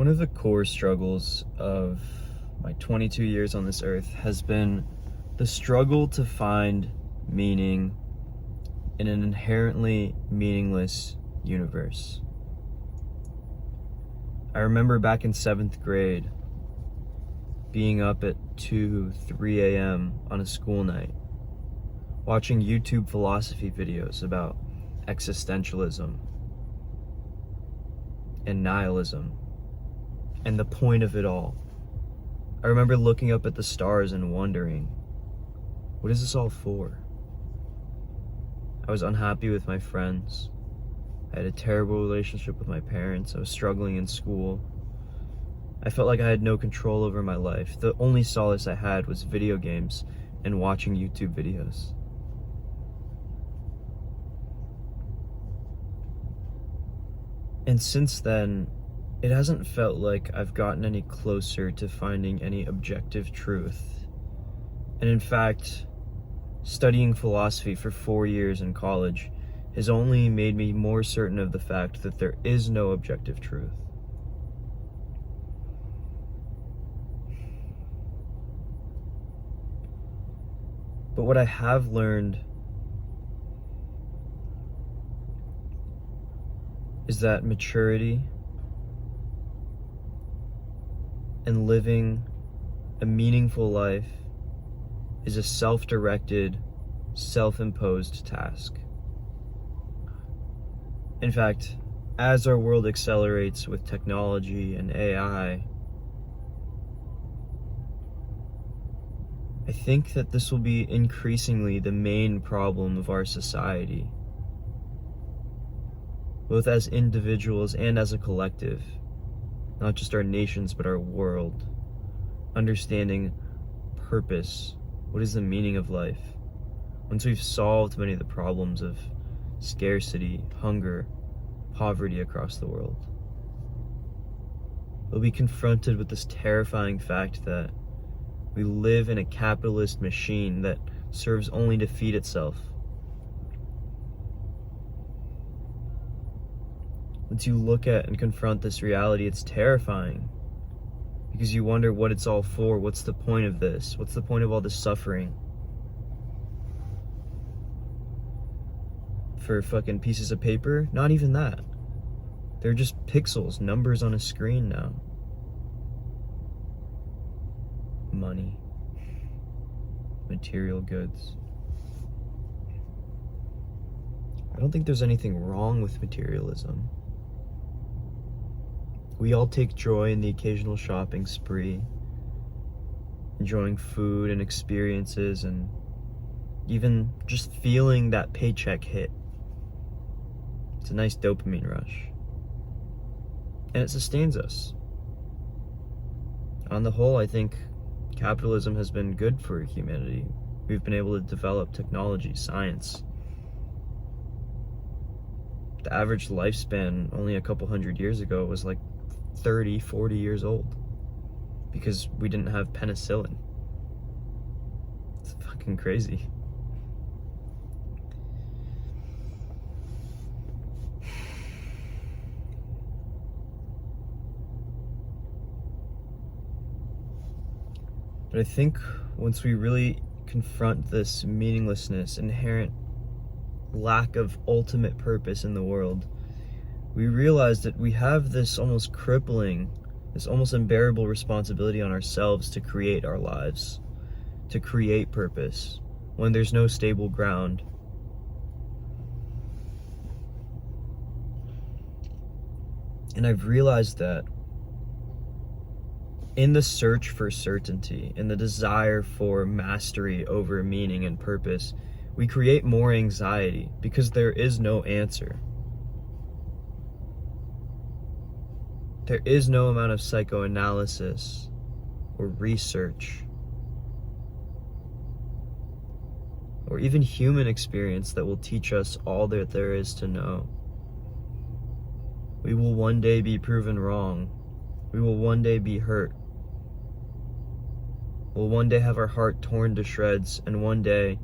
One of the core struggles of my 22 years on this earth has been the struggle to find meaning in an inherently meaningless universe. I remember back in 7th grade being up at 2, 3 a.m. on a school night, watching YouTube philosophy videos about existentialism and nihilism and the point of it all. I remember looking up at the stars and wondering, what is this all for? I was unhappy with my friends. I had a terrible relationship with my parents. I was struggling in school. I felt like I had no control over my life. The only solace I had was video games and watching YouTube videos. And since then, it hasn't felt like I've gotten any closer to finding any objective truth. And in fact, studying philosophy for 4 years in college has only made me more certain of the fact that there is no objective truth. But what I have learned is that maturity and living a meaningful life is a self-directed, self-imposed task. In fact, as our world accelerates with technology and AI, I think that this will be increasingly the main problem of our society, both as individuals and as a collective, not just our nations, but our world. Understanding purpose. What is the meaning of life? Once we've solved many of the problems of scarcity, hunger, poverty across the world, we'll be confronted with this terrifying fact that we live in a capitalist machine that serves only to feed itself. Once you look at and confront this reality, it's terrifying, because you wonder what it's all for. What's the point of this? What's the point of all this suffering? For fucking pieces of paper? Not even that. They're just pixels, numbers on a screen now. Money. Material goods. I don't think there's anything wrong with materialism. We all take joy in the occasional shopping spree, enjoying food and experiences, and even just feeling that paycheck hit. It's a nice dopamine rush. And it sustains us. On the whole, I think capitalism has been good for humanity. We've been able to develop technology, science. The average lifespan only a couple hundred years ago was like 30, 40 years old, because we didn't have penicillin. It's fucking crazy. But I think once we really confront this meaninglessness, inherent lack of ultimate purpose in the world, we realize that we have this almost crippling, this almost unbearable responsibility on ourselves to create our lives, to create purpose when there's no stable ground. And I've realized that in the search for certainty, in the desire for mastery over meaning and purpose, we create more anxiety because there is no answer. There is no amount of psychoanalysis or research or even human experience that will teach us all that there is to know. We will one day be proven wrong. We will one day be hurt. We'll one day have our heart torn to shreds, and one day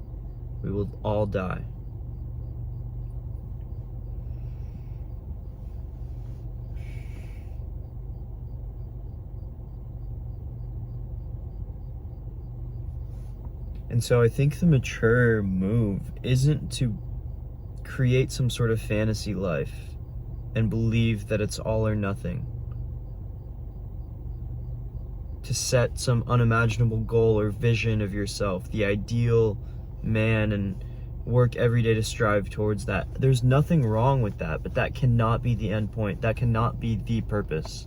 we will all die. And so I think the mature move isn't to create some sort of fantasy life and believe that it's all or nothing, to set some unimaginable goal or vision of yourself, the ideal man, and work every day to strive towards that. There's nothing wrong with that, but that cannot be the end point. That cannot be the purpose.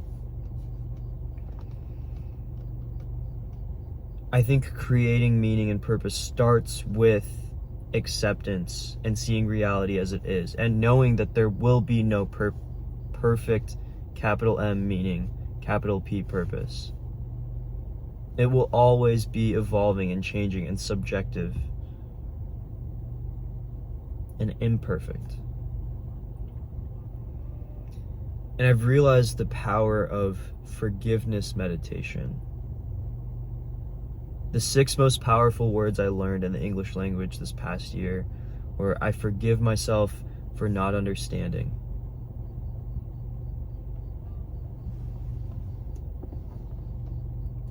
I think creating meaning and purpose starts with acceptance and seeing reality as it is, and knowing that there will be no perfect capital M meaning, capital P purpose. It will always be evolving and changing and subjective and imperfect. And I've realized the power of forgiveness meditation. The 6 most powerful words I learned in the English language this past year were: I forgive myself for not understanding.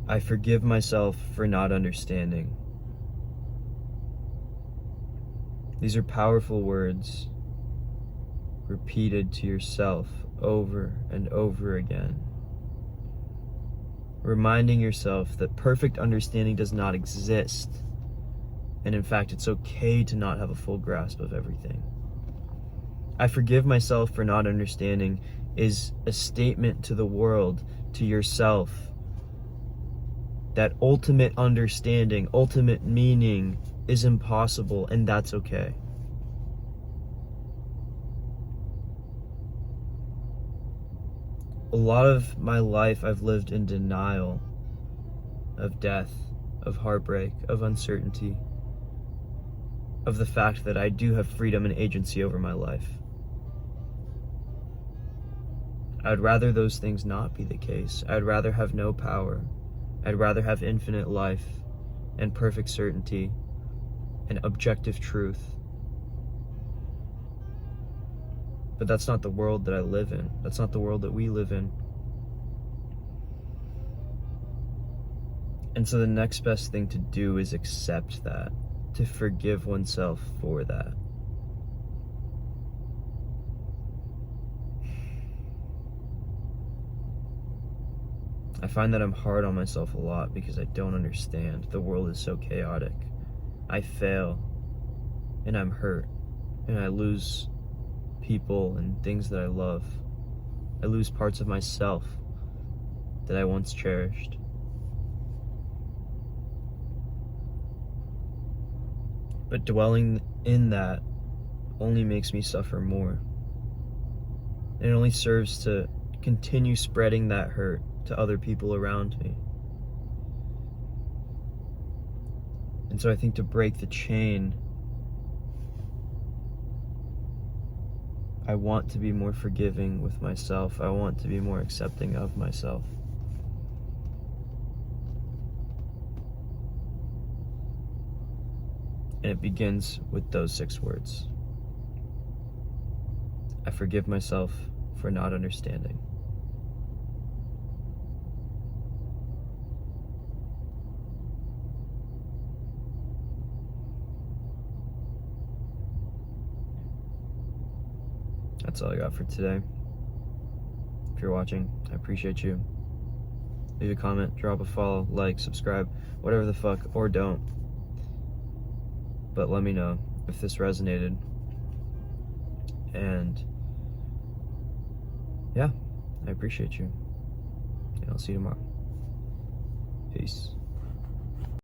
I forgive myself for not understanding. These are powerful words repeated to yourself over and over again, reminding yourself that perfect understanding does not exist, and in fact it's okay to not have a full grasp of everything. I forgive myself for not understanding is a statement to the world, to yourself, that ultimate understanding, ultimate meaning is impossible, and that's okay. A lot of my life I've lived in denial of death, of heartbreak, of uncertainty, of the fact that I do have freedom and agency over my life. I'd rather those things not be the case. I'd rather have no power. I'd rather have infinite life and perfect certainty and objective truth. But that's not the world that I live in. That's not the world that we live in. And so the next best thing to do is accept that, to forgive oneself for that. I find that I'm hard on myself a lot because I don't understand. The world is so chaotic. I fail, and I'm hurt, and I lose people and things that I love. I lose parts of myself that I once cherished. But dwelling in that only makes me suffer more. And it only serves to continue spreading that hurt to other people around me. And so I think to break the chain, I want to be more forgiving with myself. I want to be more accepting of myself. And it begins with those 6 words. I forgive myself for not understanding. That's all I got for today. If you're watching, I appreciate you. Leave a comment, drop a follow, like, subscribe, whatever the fuck, or don't. But let me know if this resonated. And yeah, I appreciate you. And I'll see you tomorrow. Peace.